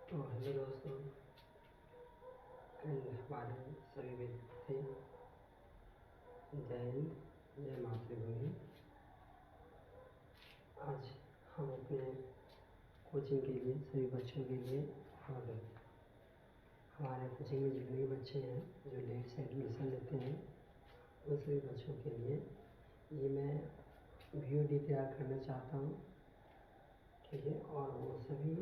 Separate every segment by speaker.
Speaker 1: तो हेलो दोस्तों एंड हमारे सभी विद्यार्थी, जय हिंद, जय मातृभूमि। आज हम अपने कोचिंग के लिए सभी बच्चों के लिए और हमारे कोचिंग में जितने भी बच्चे हैं जो लेट से एडमिशन लेते हैं उन सभी बच्चों के लिए ये मैं वीडियो तैयार करना चाहता हूँ, ठीक है। और वो सभी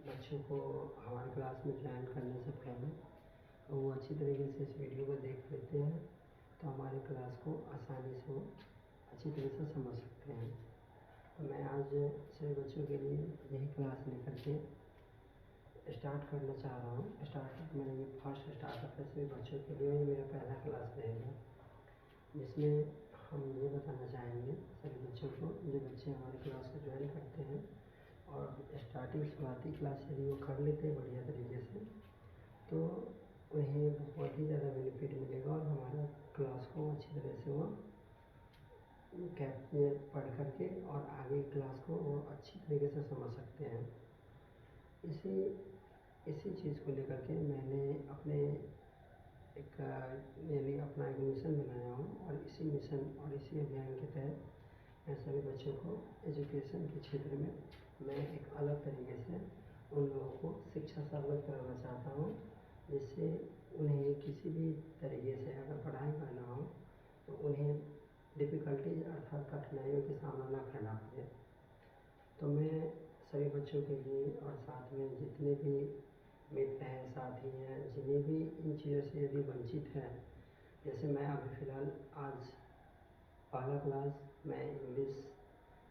Speaker 1: बच्चों को हमारे क्लास में ज्वाइन करने से पहले वो अच्छी तरीके से इस वीडियो को देख लेते हैं तो हमारे क्लास को आसानी से वो अच्छी तरह से समझ सकते हैं। तो मैं आज सभी बच्चों के लिए यही क्लास लेकर के स्टार्ट करना चाह रहा हूँ। स्टार्टअप मेरा ये फर्स्ट स्टार्टअप है सभी बच्चों के लिए, ये मेरा पहला क्लास रहेगा जिसमें हम ये बताना चाहेंगे सभी बच्चों को, जो बच्चे हमारे क्लास को ज्वाइन करते हैं और स्टार्टिंग शुरुआती क्लास यदि वो कर लेते हैं बढ़िया तरीके से तो उन्हें बहुत ही ज़्यादा बेनिफिट मिलेगा और हमारा क्लास को अच्छी तरह से वो पढ़ करके और आगे क्लास को वो अच्छी तरीके से समझ सकते हैं। इसी चीज़ को लेकर के मैंने अपना एक मिशन बनाया हूँ और इसी मिशन और इसी अभियान के तहत मैं सभी बच्चों को एजुकेशन के क्षेत्र में मैं एक अलग तरीके से उन लोगों को शिक्षा से अवगत कराना चाहता हूँ, जिससे उन्हें किसी भी तरीके से अगर पढ़ाई करना हो तो उन्हें डिफ़िकल्टीज अर्थात कठिनाइयों का सामना न करना पड़े। तो मैं सभी बच्चों के लिए और साथ में जितने भी मित्र हैं, साथी हैं, जिन्हें भी इन चीज़ों से यदि वंचित हैं, जैसे मैं अभी फ़िलहाल आज पहला क्लास मैं इंग्लिश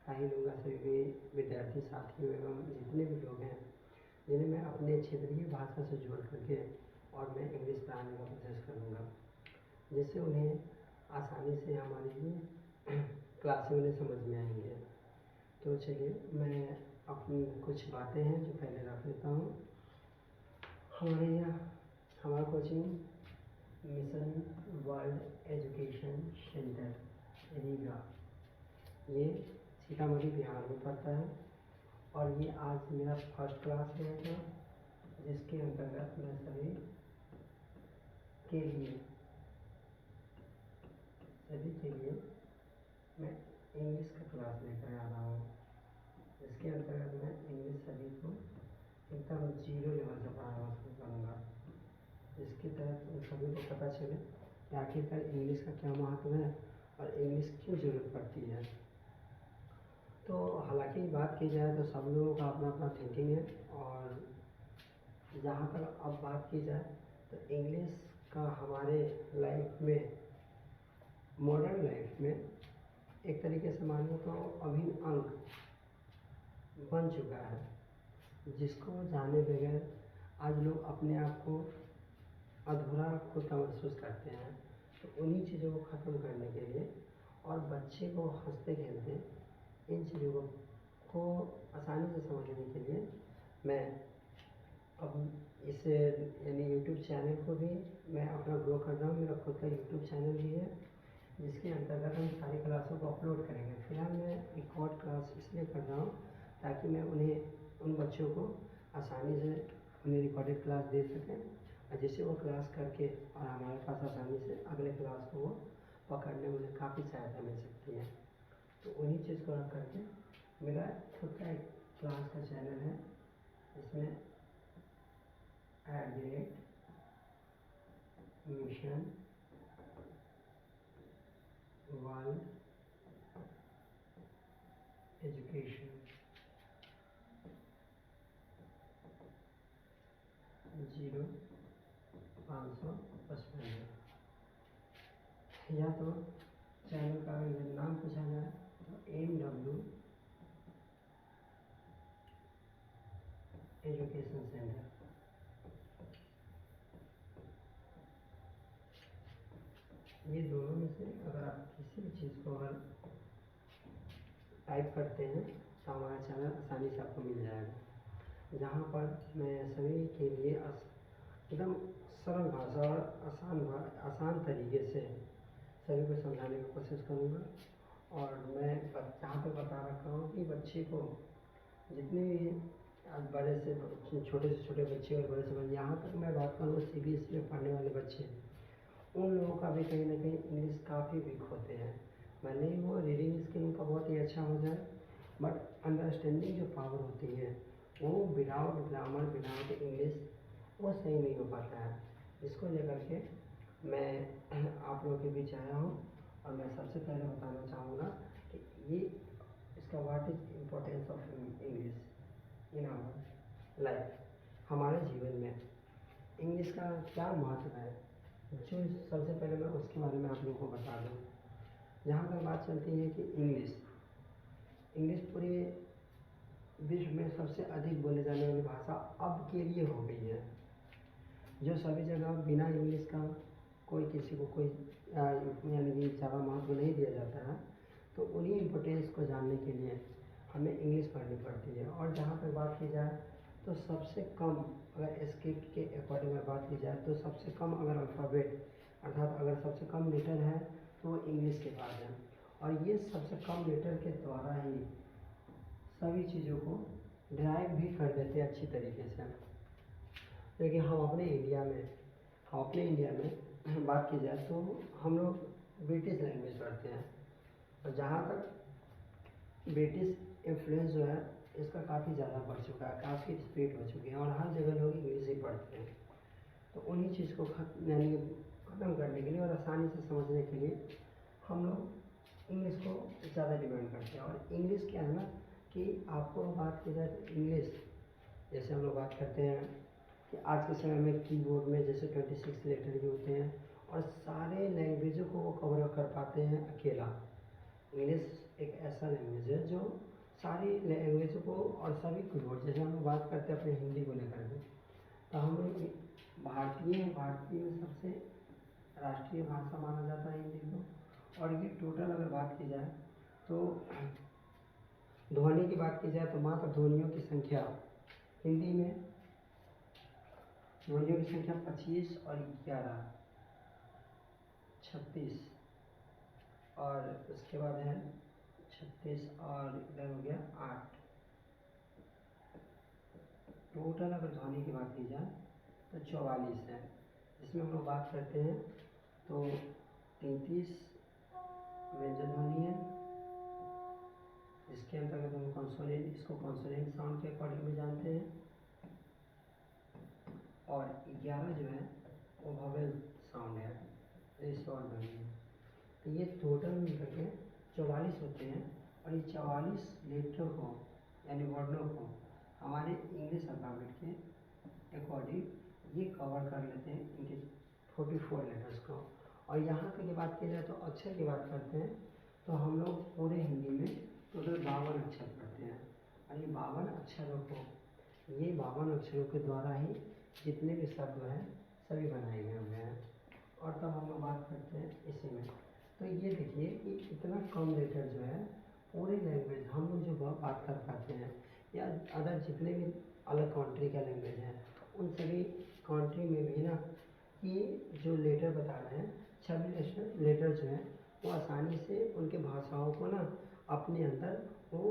Speaker 1: का ही लूँगा। सभी विद्यार्थी साथियों एवं जितने भी लोग हैं जिन्हें मैं अपने क्षेत्रीय भाषा से जोड़ करके और मैं इंग्लिश पढ़ाने का कोशिश करूँगा, जिससे उन्हें आसानी से हमारी क्लास में उन्हें समझ में आएंगे। तो चलिए मैं अपनी कुछ बातें हैं जो पहले रख लेता हूँ। हमारा coaching mission world education centre Riga, ये सीतामढ़ी बिहार में पड़ता है और ये आज मेरा फर्स्ट क्लास रहेगा, जिसके अंतर्गत मैं सभी के लिए मैं इंग्लिश का क्लास लेकर आ रहा हूँ, जिसके अंतर्गत मैं इंग्लिश सभी को एकदम जीरो लेवल से पढ़ाना शुरू करूँगा, जिसके तहत उन सभी को पता चले कि आखिरकार इंग्लिश का क्या महत्व है और इंग्लिश क्यों ज़रूरत पड़ती है। तो हालांकि बात की जाए तो सब लोगों का अपना अपना थिंकिंग है और जहाँ तक अब बात की जाए तो इंग्लिश का हमारे लाइफ में, मॉडर्न लाइफ में एक तरीके से मानो तो अभिन्न अंग बन चुका है, जिसको जाने बगैर आज लोग अपने आप को अधूरा खुद का महसूस करते हैं। तो उन्हीं चीज़ों को ख़त्म करने के लिए और बच्चे को हंसते खेलते इन चीज़ों को आसानी से समझने के लिए मैं अब इस यानी यूट्यूब चैनल को भी मैं अपना ग्रो कर रहा हूँ। मेरा खुद का यूट्यूब चैनल भी है, जिसके अंतर्गत हम सारी क्लासों को अपलोड करेंगे। फिलहाल मैं रिकॉर्ड क्लास इसलिए कर रहा हूँ ताकि मैं उन बच्चों को आसानी से उन्हें रिकॉर्डेड क्लास दे सकें और जिससे वो क्लास करके और हमारे पास आसानी से अगले क्लास को वो पकड़ने में उन्हें काफ़ी सहायता मिल सकती है। तो उन्हीं चीज़ को रख करके मेरा खुद का एक क्लास का चैनल है, जिसमें मिशन वर्ल्ड एजुकेशन 0555 या तो चैनल का अगर नाम पूछा जाए तो MW एजुकेशन सेंटर। ये दोनों में से अगर आप किसी भी चीज़ को अगर टाइप करते हैं तो हमारा चैनल आसानी से आपको मिल जाएगा, जहाँ पर मैं सभी के लिए एकदम सरल भाषा और आसान तरीके से सभी को समझाने की कोशिश करूँगा। और मैं जहाँ तक बता रखा हूँ कि बच्चे को जितने भी बड़े से छोटे से छोटे बच्चे और बड़े से बड़े, यहाँ तक मैं बात करूँ सीबीएसई में पढ़ने वाले बच्चे, उन लोगों का भी कहीं ना कहीं इंग्लिश काफ़ी वीक होते हैं। मैं नहीं वो रीडिंग स्किल उनका बहुत ही अच्छा हो जाए, बट अंडरस्टैंडिंग जो पावर होती है वो विदाउट ग्रामर विदाउट इंग्लिश वो सही नहीं हो पाता है। इसको लेकर के मैं आप लोगों के बीच आया हूँ और मैं सबसे पहले बताना चाहूँगा कि ये इसका what is importance of English in our life, हमारे जीवन में इंग्लिश का क्या महत्व है। जो सबसे पहले मैं उसके बारे में आप लोगों को बता दूँ। जहाँ तक बात चलती है कि इंग्लिश पूरे विश्व में सबसे अधिक बोले जाने वाली भाषा अब के लिए हो गई है। जो सभी जगह बिना इंग्लिश का कोई किसी को कोई यानी कि ज़्यादा महत्व नहीं दिया जाता है, तो उन्हीं इम्पोर्टेंस को जानने के लिए हमें इंग्लिश पढ़नी पड़ती है। और जहाँ तक बात की जाए तो सबसे कम, अगर स्क्रिप्ट के अकॉर्डिंग अगर बात की जाए तो सबसे कम अगर अल्फ़ाबेट अर्थात अगर सबसे कम लेटर है तो वो इंग्लिश के पास है। और ये सबसे कम लेटर के द्वारा ही सभी चीज़ों को ड्राइव भी कर देते हैं अच्छी तरीके से। लेकिन हम अपने इंडिया में बात की जाए तो हम लोग ब्रिटिश लैंग्वेज पढ़ते हैं, और जहाँ तक ब्रिटिश इन्फ्लुएंस जो है इसका काफ़ी ज़्यादा बढ़ चुका है, काफ़ी स्प्रेड हो चुकी है और हर जगह लोग इंग्लिश ही पढ़ते हैं। तो उन्हीं चीज़ को यानी ख़त्म करने के लिए और आसानी से समझने के लिए हम लोग इंग्लिश को ज़्यादा डिमांड करते हैं। और इंग्लिश क्या है ना कि आपको बात की जाए तो इंग्लिश, जैसे हम लोग बात करते हैं कि आज के समय में कीबोर्ड में जैसे 26 लेटर ही होते हैं और सारे लैंग्वेजों को वो कवर कर पाते हैं अकेला। इंग्लिश एक ऐसा लैंग्वेज है जो सारी लैंग्वेजों को और सभी कीबोर्ड, जैसे हम लोग बात करते हैं अपने हिंदी को लेकर के, तो हम लोग भारतीय में सबसे राष्ट्रीय भाषा माना जाता है हिंदी को। और ये टोटल अगर बात की जाए तो ध्वनि की बात की जाए तो मात्र ध्वनियों की संख्या हिंदी में ध्वनियों की संख्या 25 और 11 36, और उसके बाद है 36 और इधर हो गया 8। टोटल अगर ध्वनि की बात की जाए तो 44 है। इसमें हम लोग बात करते हैं तो 33 व्यंजन ध्वनि है, इसके अंतर्गत हम कॉन्सोनेंट, इसको कॉन्सोनेंट साउंड के अकॉर्डिंग में जानते हैं, और 11 जो है वो वोवेल साउंड है, रिसॉर्ट ध्वनि है। तो ये टोटल मिलकर के 44 होते हैं और ये 44 लेटर को यानी वर्णों को हमारे इंग्लिश अल्फ़ाबेट के अकॉर्डिंग ये कवर कर लेते हैं इनके 44 लेटर्स को। और यहाँ तक की बात की जाए तो अक्षर की बात करते हैं तो हम लोग पूरे हिंदी में टोटल 52 अक्षर पढ़ते हैं, और ये 52 अक्षरों को, ये 52 अक्षरों के द्वारा ही जितने भी शब्द हैं सभी बनाए गए हुए हैं। और तब हम लोग बात करते हैं इसी में, तो ये देखिए कि इतना कम लेटर जो है पूरे लैंग्वेज हम लोग जो बात कर पाते हैं या अदर जितने भी अलग कंट्री का लैंग्वेज है उन सभी कंट्री में भी ना ये जो लेटर बता रहे हैं 26 लेटर जो हैं वो आसानी से उनके भाषाओं को ना अपने अंदर वो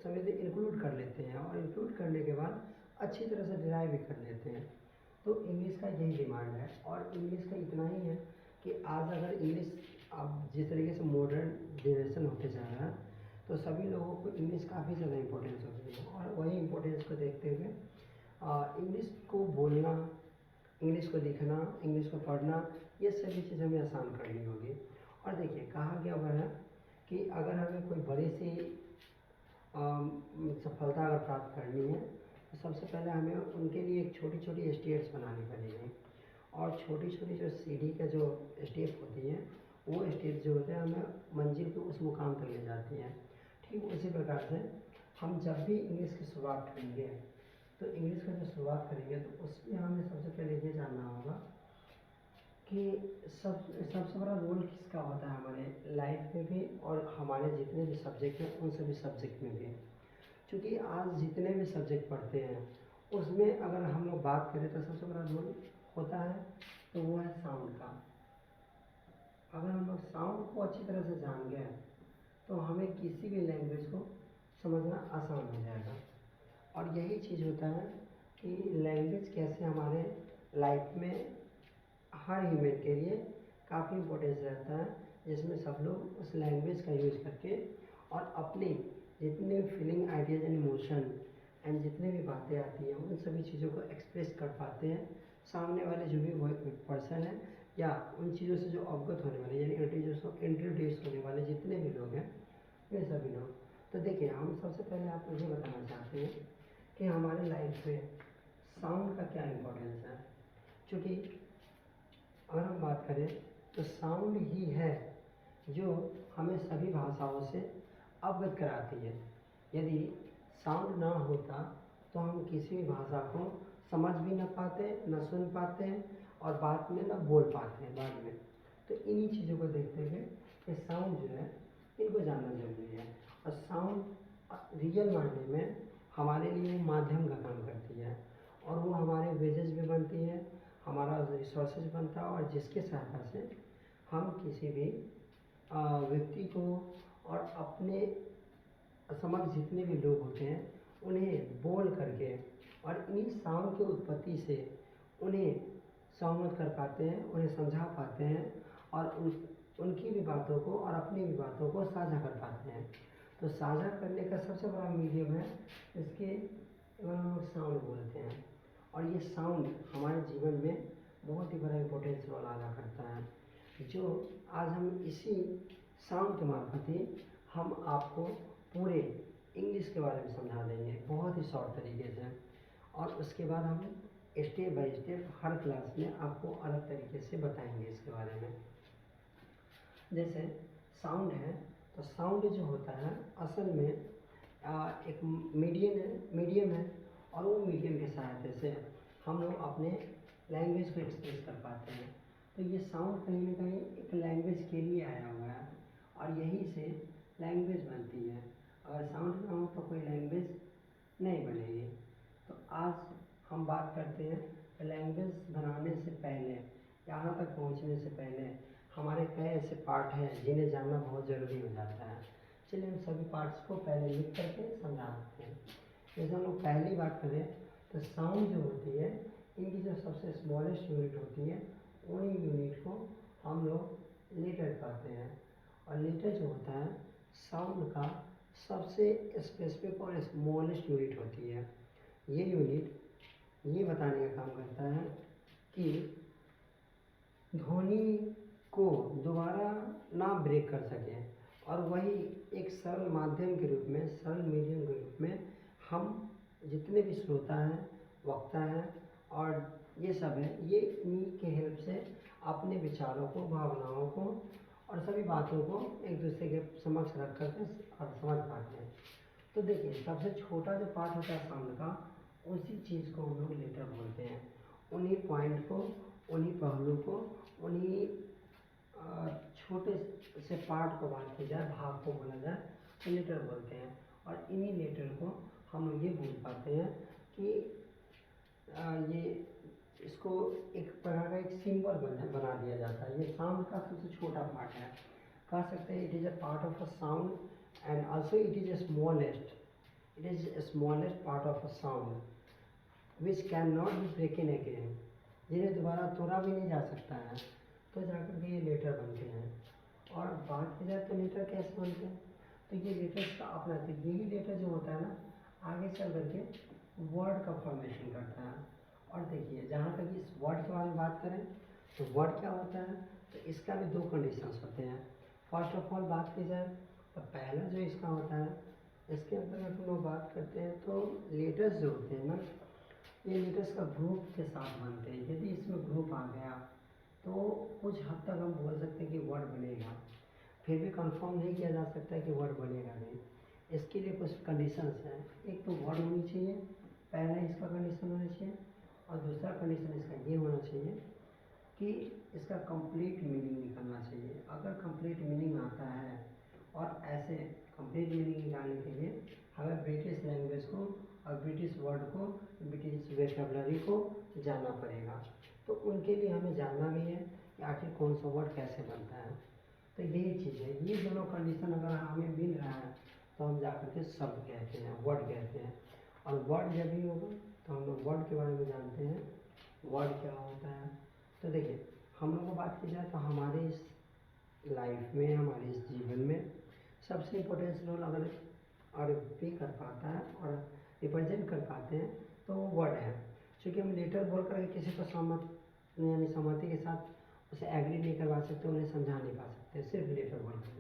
Speaker 1: समझ इंक्लूड कर लेते हैं, और इंक्लूड करने के बाद अच्छी तरह से डिराइव भी कर लेते हैं। तो इंग्लिश का यही डिमांड है, और इंग्लिश का इतना ही है कि आज अगर इंग्लिश अब जिस तरीके से मॉडर्न जनरेशन होते जा रहा है तो सभी लोगों को इंग्लिश काफ़ी ज़्यादा इम्पोर्टेंस होती है, और वही इम्पोर्टेंस को देखते हुए इंग्लिश को बोलना, इंग्लिश को लिखना, इंग्लिश को पढ़ना, ये सभी चीज़ हमें आसान करनी होगी। और देखिए कहा गया हुआ है कि अगर हमें कोई बड़ी सी सफलता अगर प्राप्त करनी है तो सबसे पहले हमें उनके लिए एक छोटी छोटी स्टेप्स बनानी पड़ेगी, और छोटी छोटी जो सीढ़ी का जो स्टेप होती है वो स्टेप जो होते हैं हमें मंजिल के उस मुकाम तक ले जाती हैं। ठीक उसी प्रकार से हम जब भी इंग्लिश की शुरुआत करेंगे तो इंग्लिश का जो शुरुआत करेंगे तो उसमें हमें सबसे पहले ये जानना होगा कि सबसे बड़ा रोल किसका होता है हमारे लाइफ में भी और हमारे जितने भी सब्जेक्ट हैं उन सभी सब्जेक्ट में भी। क्योंकि आज जितने भी सब्जेक्ट पढ़ते हैं उसमें अगर हम लोग बात करें तो सबसे बड़ा रोल होता है तो वो है साउंड का। अगर हम लोग साउंड को अच्छी तरह से जान गए तो हमें किसी भी लैंग्वेज को समझना आसान हो जाएगा। और यही चीज़ होता है कि लैंग्वेज कैसे हमारे लाइफ में हर ह्यूमन के लिए काफ़ी इम्पोर्टेंस रहता है, जिसमें सब लोग उस लैंग्वेज का यूज़ करके और अपनी जितने भी feeling, ideas and emotion and जितने भी बातें आती हैं उन सभी चीज़ों को एक्सप्रेस कर पाते हैं। सामने वाले जो भी वो पर्सन है या उन चीज़ों से जो अवगत होने वाले यानी इंट्रोड्यूस होने वाले जितने भी लोग हैं, ये सभी लोग। तो देखिए, हम सबसे पहले आपको ये बताना चाहते हैं कि हमारे लाइफ में साउंड का क्या इम्पोर्टेंस है। क्योंकि अगर हम बात करें तो साउंड ही है जो हमें सभी भाषाओं से अवगत कराती है। यदि साउंड ना होता तो हम किसी भी भाषा को समझ भी ना पाते, ना सुन पाते और बाद में ना बोल पाते हैं बाद में। तो इन्हीं चीज़ों को देखते हुए कि साउंड जो है इनको जानना जरूरी है। और साउंड रियल मायने में हमारे लिए माध्यम का काम करती है और वो हमारे वेजेस भी बनती है, हमारा रिसोर्सेज बनता है और जिसके सहायता से हम किसी भी व्यक्ति को और अपने समझ जितने भी लोग होते हैं उन्हें बोल करके और इन्हीं साउंड की उत्पत्ति से उन्हें सहमत कर पाते हैं, उन्हें समझा पाते हैं और उनकी भी बातों को और अपनी भी बातों को साझा कर पाते हैं। तो साझा करने का सबसे बड़ा मीडियम है इसके हम लोग साउंड बोलते हैं। और ये साउंड हमारे जीवन में बहुत ही बड़ा इम्पोर्टेंस रोल अदा करता है, जो आज हम इसी साउंड के मार्फत ही हम आपको पूरे इंग्लिश के बारे में समझा देंगे बहुत ही शॉर्ट तरीके से। और उसके बाद हम step by step her class में आपको अलग तरीके से बताएंगे इसके बारे में। जैसे साउंड है तो साउंड जो होता है असल में एक मीडियम है और वो मीडियम के सहायता से हम लोग अपने लैंग्वेज को एक्सप्रेस कर पाते हैं। तो ये साउंड कहीं ना कहीं एक लैंग्वेज के लिए आया हुआ है और यहीं से लैंग्वेज बनती है। अगर साउंड ना हो तो कोई लैंग्वेज नहीं बनेगी। तो आज हम बात करते हैं लैंग्वेज बनाने से पहले, यहाँ तक पहुँचने से पहले हमारे कई ऐसे पार्ट हैं जिन्हें जानना बहुत ज़रूरी हो जाता है। चलिए हम सभी पार्ट्स को पहले लिख करके समझा सकते हैं। जैसे हम लोग पहली बात करें तो साउंड जो होती है इनकी जो सबसे स्मॉलेस्ट यूनिट होती है उन्हीं यूनिट को हम लोग लेटर कहते हैं। और लेटर जो होता है साउंड का सबसे स्पेसिफिक और स्मॉलेस्ट यूनिट होती है। ये यूनिट ये बताने का काम करता है कि ध्वनि को दोबारा ना ब्रेक कर सके और वही एक सरल माध्यम के रूप में, सरल मीडियम के रूप में हम जितने भी श्रोता हैं, वक्ता हैं और ये सब है, ये इन्हीं के हेल्प से अपने विचारों को, भावनाओं को और सभी बातों को एक दूसरे के समक्ष रख करके और समझ पाते हैं। तो देखिए, सबसे छोटा जो पार्ट होता है साउंड का, उसी चीज़ को हम लोग लेटर बोलते हैं। उन्हीं पॉइंट को, उन्हीं पहलू को, उन्हीं छोटे से पार्ट को बात की जाए, भाग को बोला जाए तो लेटर बोलते हैं। और इन्हीं लेटर को हम लोग ये बोल पाते हैं कि ये इसको एक प्रकार का एक सिंबल बना दिया जाता है। ये साउंड का सबसे छोटा पार्ट है, कह सकते हैं it is a part of a sound and also it is a smallest part of a sound which can not be ब्रेकन again, जिन्हें दोबारा तोड़ा भी नहीं जा सकता है। तो जाकर के ये लेटर बनते हैं। और बात की जाए तो लेटर कैसे बनते हैं, तो ये लेटर्स का अपना, तो यही लेटर जो होता है ना आगे चल करके वर्ड का फॉर्मेशन करता है। और देखिए, जहाँ तक इस वर्ड के बारे में बात करें तो वर्ड क्या होता है, तो इसका भी दो कंडीशंस होते हैं। फर्स्ट ऑफ ऑल बात की जाए तो पहला जो इसका होता है, इसके अंतर्गत हम लोग बात करते हैं तो लेटर्स जो होते हैं ना, ये लेटर्स का ग्रुप के साथ बनते हैं। यदि इसमें ग्रुप आ गया तो कुछ हद तक हम बोल सकते हैं कि वर्ड बनेगा, फिर भी कंफर्म नहीं किया जा सकता कि वर्ड बनेगा नहीं। इसके लिए कुछ कंडीशंस हैं। एक तो वर्ड होनी चाहिए, पहला इसका कंडीशन होना चाहिए, और दूसरा कंडीशन इसका ये होना चाहिए कि इसका कंप्लीट मीनिंग निकलना चाहिए। अगर कंप्लीट मीनिंग आता है, और ऐसे कंप्लीट मीनिंग निकालने के लिए हमें ब्रिटिश लैंग्वेज को और ब्रिटिश वर्ड को, ब्रिटिश वेकेबलरी को जानना पड़ेगा। तो उनके लिए हमें जानना भी है कि आखिर कौन सा वर्ड कैसे बनता है। तो यही चीज़ है, ये दोनों कंडीशन अगर हमें मिल रहा है तो हम जाकर के शब्द कहते हैं, वर्ड कहते हैं। और वर्ड जब भी होगा तो हम लोग वर्ड के बारे में जानते हैं, वर्ड क्या होता है। तो देखिए हम लोग को बात की जाए तो हमारे इस लाइफ में, हमारे इस जीवन में सबसे इम्पोर्टेंट रोल अगर और पे कर पाता है और रिप्रेजेंट कर पाते हैं तो वो वर्ड है। क्योंकि हम लेटर बोल कर किसी को सहमत यानी सहमति के साथ उसे एग्री नहीं करवा सकते, उन्हें समझा नहीं पा सकते, सिर्फ लेटर बोल कर।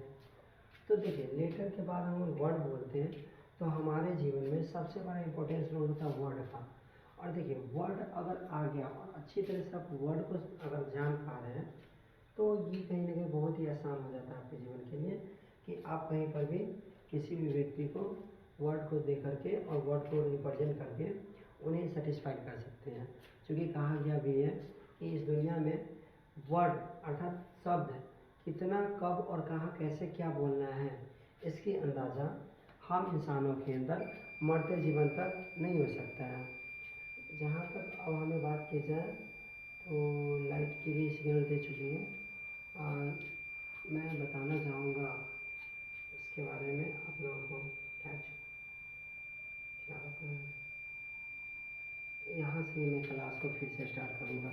Speaker 1: तो देखिए लेटर के बाद हम वर्ड बोलते हैं तो हमारे जीवन में सबसे बड़ा इम्पोर्टेंस रोल होता है वर्ड का। और देखिए वर्ड अगर आ गया और अच्छी तरह से आप वर्ड को अगर जान पा रहे हैं तो ये कहीं ना कहीं बहुत ही आसान हो जाता है आपके जीवन के लिए कि आप कहीं पर भी किसी भी व्यक्ति को वर्ड को देख करके और वर्ड को रिप्रेजेंट करके उन्हें सेटिस्फाइड कर सकते हैं। क्योंकि कहा गया भी है कि इस दुनिया में वर्ड अर्थात शब्द कितना, कब और कहाँ कैसे क्या बोलना है, इसकी अंदाज़ा हम इंसानों के अंदर मरते जीवन तक नहीं हो सकता है। जहाँ तक अब हमें बात की जाए तो लाइट की भी सिग्नल दे चुकी है। मैं बताना चाहूँगा इसके बारे में आप लोगों को क्या बताऊँ। यहाँ से मैं क्लास को फिर से स्टार्ट करूँगा।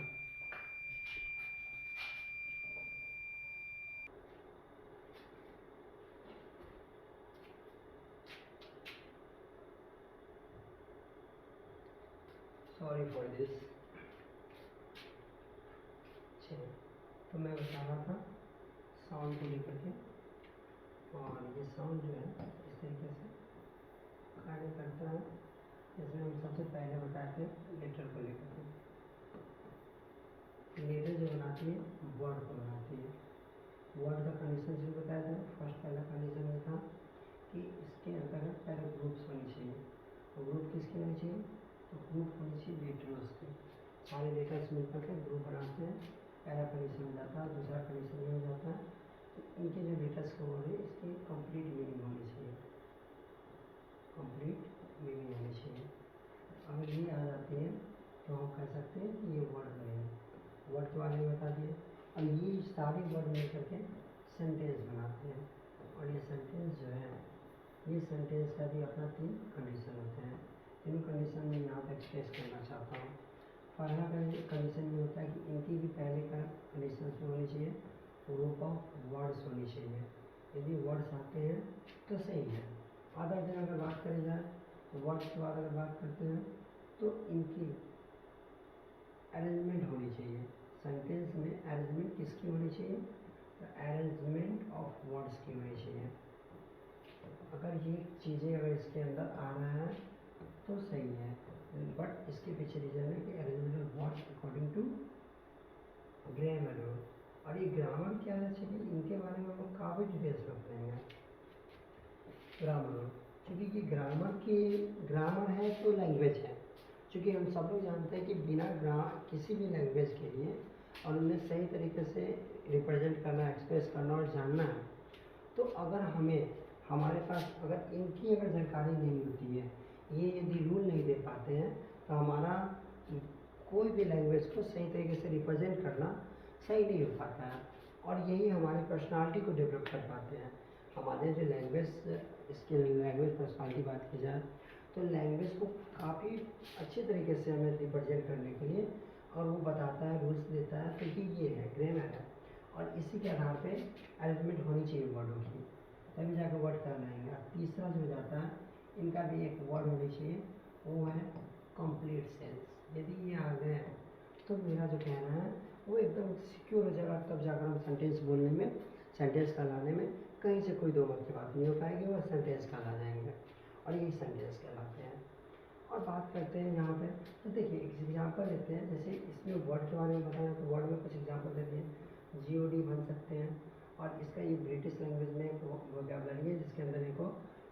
Speaker 1: Sorry for this. चलिए तो मैं बता रहा था साउंड को लेकर के, और ये साउंड जो है इस तरीके से कार्य करता है। जैसे हम सबसे पहले बताए थे लेटर को लेकर के, लेटर जो बनाती है वर्ड को बनाती है। वर्ड का कंडीशन भी बताया था। फर्स्ट पहला कंडीशन ये था कि इसके अंतर्गत पहले ग्रुप्स होनी चाहिए। तो ग्रुप किसकी होनी चाहिए, तो ग्रुप होनी चाहिए लेटर्स की। सारे लेटर्स मिलकर के ग्रुप बनाते हैं। पहला कंडीशन हो जाता है। दूसरा कंडीशन ये हो जाता है कि इनके जो लेटर्स को बोल रहे हैं इसकी कंप्लीट मीनिंग होनी चाहिए, कंप्लीट मीनिंग होनी चाहिए। अगर ये आ जाती है तो हम कह सकते हैं कि ये वर्ड बनेगा। वर्ड के बारे में बता दिए। और ये सारे वर्ड मिल करके सेंटेंस बनाते हैं। और ये सेंटेंस जो है, ये सेंटेंस का भी अपना 3 कंडीशन होते हैं। तीनों कंडीशन में यहाँ पर एक्सप्रेस करना चाहता हूँ। पहला कंडीशन ये होता है कि इनकी भी पहले का कंडीशन में होनी चाहिए, ग्रुप ऑफ वर्ड्स होनी चाहिए। यदि वर्ड्स आते हैं तो सही है। अदर दिन अगर बात करी जाए तो वर्ड्स के बाद अगर बात करते हैं तो इनकी अरेंजमेंट होनी चाहिए। सेंटेंस में अरेंजमेंट किसकी होनी चाहिए, तो अरेंजमेंट ऑफ वर्ड्स की होनी चाहिए। अगर ये चीज़ें अगर इसके अंदर आ रहा है तो सही है, बट इसके पीछे रीजन है कि arrangement of words according to grammar. और ये ग्रामर क्या है, चलिए इनके बारे में हम लोग काफ़ी डिटेल्स में पढ़ेंगे। ग्रामर, क्योंकि ये ग्रामर है तो लैंग्वेज है। क्योंकि हम सब लोग जानते हैं कि बिना किसी भी लैंग्वेज के लिए और उन्हें सही तरीके से रिप्रेजेंट करना, एक्सप्रेस करना और जानना है, तो अगर हमारे पास अगर इनकी अगर जानकारी नहीं होती है, ये यदि रूल नहीं दे पाते हैं, तो हमारा कोई भी लैंग्वेज को सही तरीके से रिप्रेजेंट करना सही नहीं हो पाता है। और यही हमारी पर्सनालिटी को डेवलप कर पाते हैं। हमारे जो लैंग्वेज पर्सनालिटी बात की जाए तो लैंग्वेज को काफ़ी अच्छे तरीके से हमें रिप्रेजेंट करने के लिए, और वो बताता है, रूल्स देता है। तो ये है ग्रामर है, और इसी के आधार पे अरेंजमेंट होनी चाहिए वर्डों की, तभी जाकर वर्ड कहलाएंगे। और तीसरा जो जाता है, इनका भी एक वर्ड होनी चाहिए, वो है कंप्लीट सेंस। यदि ये आ गए तो मेरा जो कहना है वो एकदम सिक्योर हो जाएगा। तब जाकर हम सेंटेंस बोलने में, सेंटेंस कहलाने में कहीं से कोई दो मत की बात नहीं हो पाएगी, वो सेंटेंस कहला जाएंगे। और यही सेंटेंस कहलाते हैं। और बात करते हैं यहाँ पे, तो देखिए एक एग्जाम्पल लेते हैं। जैसे इसमें वर्ड के बारे में बताया तो वर्ड में कुछ एग्जाम्पल देते हैं। GOD बन सकते हैं, और इसका ये ब्रिटिश लैंग्वेज में एक वोकैबुलरी है जिसके अंदर इनको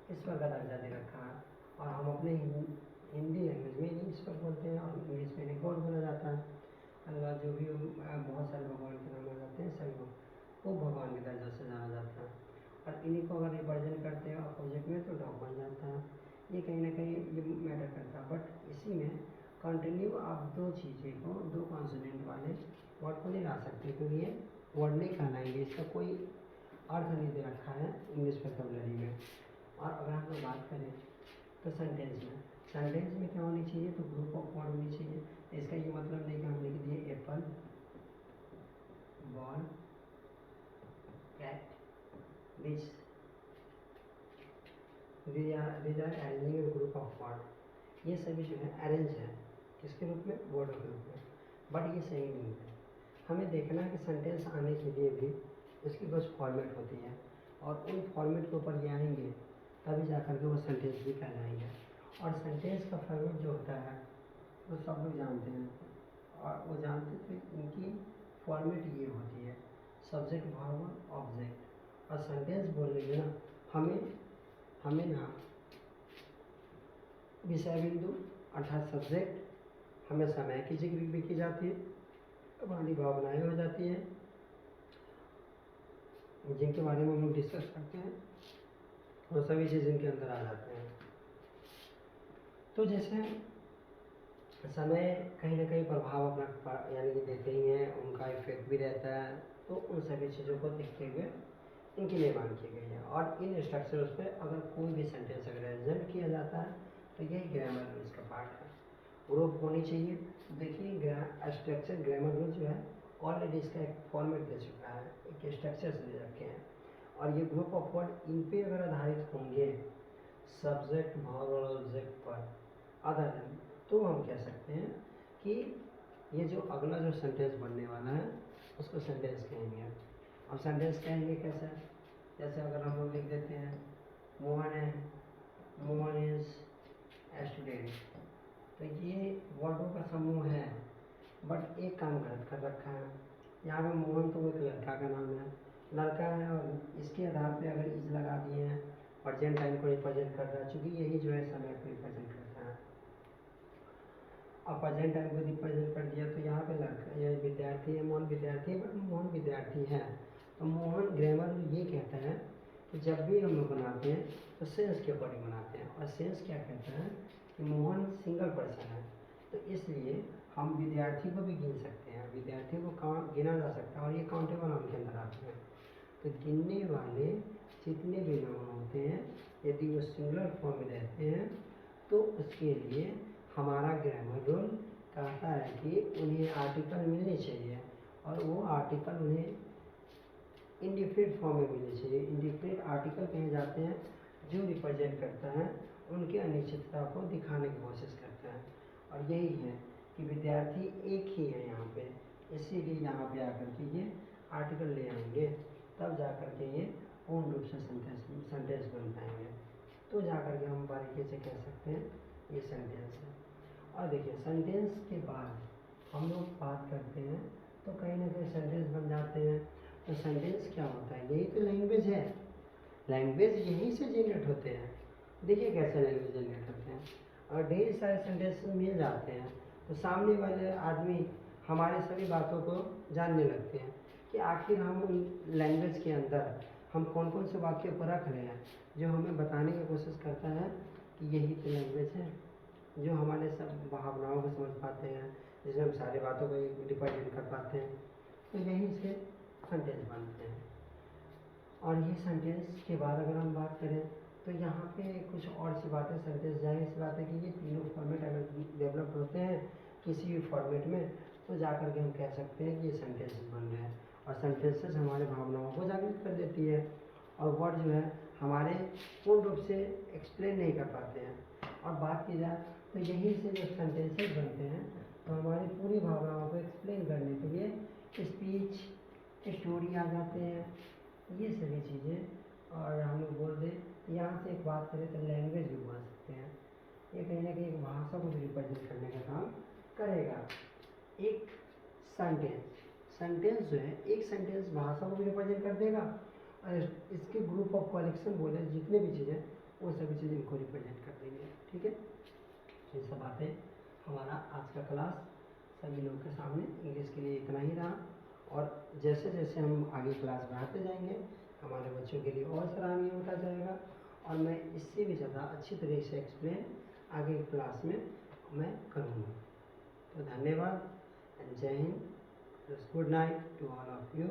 Speaker 1: इस पर का दर्जा दे रखा है। और हम अपने हिंदी लैंग्वेज में इस पर बोलते हैं, और इंग्लिश में गॉड बोला जाता है। अल्लाह जो भी बहुत सारे भगवान के नाम आ जाते हैं, सभी को भगवान के दर्जा से जाना जाता है। और इन्हीं को अगर रिप्रेजेंट करते हैं अपोजिट में तो डॉग बन जाता है। ये कहीं ना कहीं ये मैटर करता है। बट इसी में कंटिन्यू आप दो चीज़ें को, दो कॉन्सोनेंट वाले वर्ड को नहीं ला सकते, क्योंकि ये वर्ड नहीं कहलाएंगे, इसका कोई अर्थ नहीं दे रखा है इंग्लिश वोकैबुलरी में। और अगर हम लोग बात करें तो सेंटेंस में, सेंटेंस में क्या होनी चाहिए, तो ग्रुप ऑफ वर्ड होनी चाहिए। इसका ये मतलब नहीं कि हम लिख दिए apple, ball, cat, this, these are arranging a group of word। ये सभी जो है अरेंज है किसके रूप में, वर्ड के रूप में, बट ये सही नहीं है। हमें देखना है कि सेंटेंस आने के लिए भी इसकी कुछ फॉर्मेट होती है, और उन फॉर्मेट के ऊपर ये आएंगे तभी जा करके वो सेंटेंस भी कहलाएंगे। और सेंटेंस का फॉर्मेट जो होता है वो सब लोग जानते हैं, और वो जानते थे इनकी फॉर्मेट ये होती है सब्जेक्ट, वर्ब, ऑब्जेक्ट। और सेंटेंस बोलने में ना हमें ना विषय बिंदु अर्थात सब्जेक्ट, हमें समय की जिक्र भी की जाती है, हमारी भावनाएं हो जाती हैं जिनके बारे में हम लोग डिस्कस करते हैं, वो सभी चीज़ इनके अंदर आ जाते हैं। तो जैसे समय कहीं ना कहीं प्रभाव अपना यानी कि देते ही हैं, उनका इफेक्ट भी रहता है, तो उन सभी चीज़ों को देखते हुए इनकी निर्माण की गई है। और इन स्ट्रक्चर्स पे अगर कोई भी सेंटेंस अगर रिजल्ट किया जाता है तो यही ग्रामर रूल्स का पार्ट है, ग्रुप होनी चाहिए। देखिए स्ट्रक्चर ग्रामर रूल जो है ऑलरेडी इसका एक फॉर्मेट दे चुका है, एक स्ट्रक्चर्स दे रखे हैं, और ये ग्रुप ऑफ वर्ड इन पे अगर आधारित होंगे सब्जेक्ट, वर्ब और ऑब्जेक्ट पर आधारित, तो हम कह सकते हैं कि ये जो अगला जो सेंटेंस बनने वाला है उसको सेंटेंस कहेंगे। अब सेंटेंस कहेंगे कैसे, जैसे अगर हम लोग लिख देते हैं मोहन इज ए स्टूडेंट, तो ये वर्डों का समूह है, बट एक काम कर रखा है यहाँ पे। मोहन तो एक लड़का का नाम है, लड़का है, और इसके आधार पे अगर इज लगा दिए हैं, प्रेजेंट टाइम को रिप्रेजेंट कर रहा है, चूँकि यही जो है समय को रिप्रेजेंट करता है। अब प्रेजेंट टाइम को रिप्रेजेंट कर दिया, तो यहाँ पे लड़का, ये विद्यार्थी है, मोहन विद्यार्थी है, बट मोहन विद्यार्थी है। तो मोहन ग्रामर ये कहता है कि जब भी हम लोग बनाते हैं तो सेंस के अकॉर्डिंग बनाते हैं, और सेंस क्या कहता है कि मोहन सिंगल पर्सन है, तो इसलिए हम विद्यार्थी को भी गिन सकते हैं, विद्यार्थी को गिना जा सकता है, और ये काउंटेबल नाउन के अंदर आते हैं। तो गिनने वाले जितने भी नाउन होते हैं यदि वो सिंगुलर फॉर्म में रहते हैं तो उसके लिए हमारा ग्रामर रूल कहता है कि उन्हें आर्टिकल मिलने चाहिए, और वो आर्टिकल उन्हें इंडिफिनिट फॉर्म में मिलने चाहिए। इंडिफिनिट आर्टिकल कहे जाते हैं जो रिप्रेजेंट करता है उनकी अनिश्चितता को दिखाने की कोशिश करता है, और यही है कि विद्यार्थी एक ही है यहाँ पे, इसीलिए यहाँ पे आकर के ये आर्टिकल ले आएंगे, तब जाकर के ये पूर्ण रूप से सेंटेंस बन पाएंगे। तो जाकर के हम बारीकी से कह सकते हैं ये सेंटेंस है। और देखिए सेंटेंस के बाद हम लोग बात करते हैं तो कहीं ना कहीं सेंटेंस बन जाते हैं। तो सेंटेंस क्या होता है, यही तो लैंग्वेज है, लैंग्वेज यहीं से जनरेट होते हैं। देखिए कैसे लैंग्वेज जनरेट होते हैं, और ढेर सारे सेंटेंस मिल जाते हैं तो सामने वाले आदमी हमारे सभी बातों को जानने लगते हैं कि आखिर हम उन लैंग्वेज के अंदर हम कौन कौन से वाक्य को रख रहे हैं, जो हमें बताने की कोशिश करता है कि यही तो लैंग्वेज है, जो हमारे सब भावनाओं को समझ पाते हैं, जिसमें हम सारी बातों को रिप्रेजेंट कर पाते हैं। तो यहीं से सेंटेंस बनते हैं। और ये सेंटेंस के बाद अगर हम बात करें तो यहाँ पे कुछ और सी बातें, सेंटेंस जाहिर सी बात है कि ये तीनों फॉर्मेट अगर डेवलप होते हैं किसी भी फॉर्मेट में, तो जाकर के हम कह सकते हैं कि ये सेंटेंस बन रहे हैं। और सेंटेंसेस हमारे भावनाओं को जागृत कर देती है, और वर्ड जो है हमारे पूर्ण रूप से एक्सप्लेन नहीं कर पाते हैं। और बात की जाए तो यहीं से जो सेंटेंसेस बनते हैं तो हमारी पूरी भावनाओं को एक्सप्लेन करने के लिए स्पीच, स्टोरी आ जाते हैं, ये सभी चीज़ें। और हम लोग बोल दें यहाँ से एक बात करें तो लैंग्वेज भी बोल सकते हैं, ये कहीं ना कहीं एक भाषा को भी रिप्रेजेंट करने का काम करेगा। एक सेंटेंस जो है, एक सेंटेंस भाषा को भी रिप्रेजेंट कर देगा, और इसके ग्रुप ऑफ कलेक्शन बोले जितने भी चीज़ें वो सभी चीज़ें इनको रिप्रेजेंट कर देंगे। ठीक है, ये सब बातें हमारा आज का क्लास सभी लोगों के सामने इंग्लिश के लिए इतना ही रहा। और जैसे जैसे हम आगे क्लास बढ़ाते जाएंगे हमारे बच्चों के लिए और सराहनीय होता जाएगा, और मैं इससे भी ज़्यादा अच्छी तरीके से एक्सप्लेन आगे क्लास में मैं करूँगा। तो धन्यवाद एंड जय हिंद। Good night to all of you.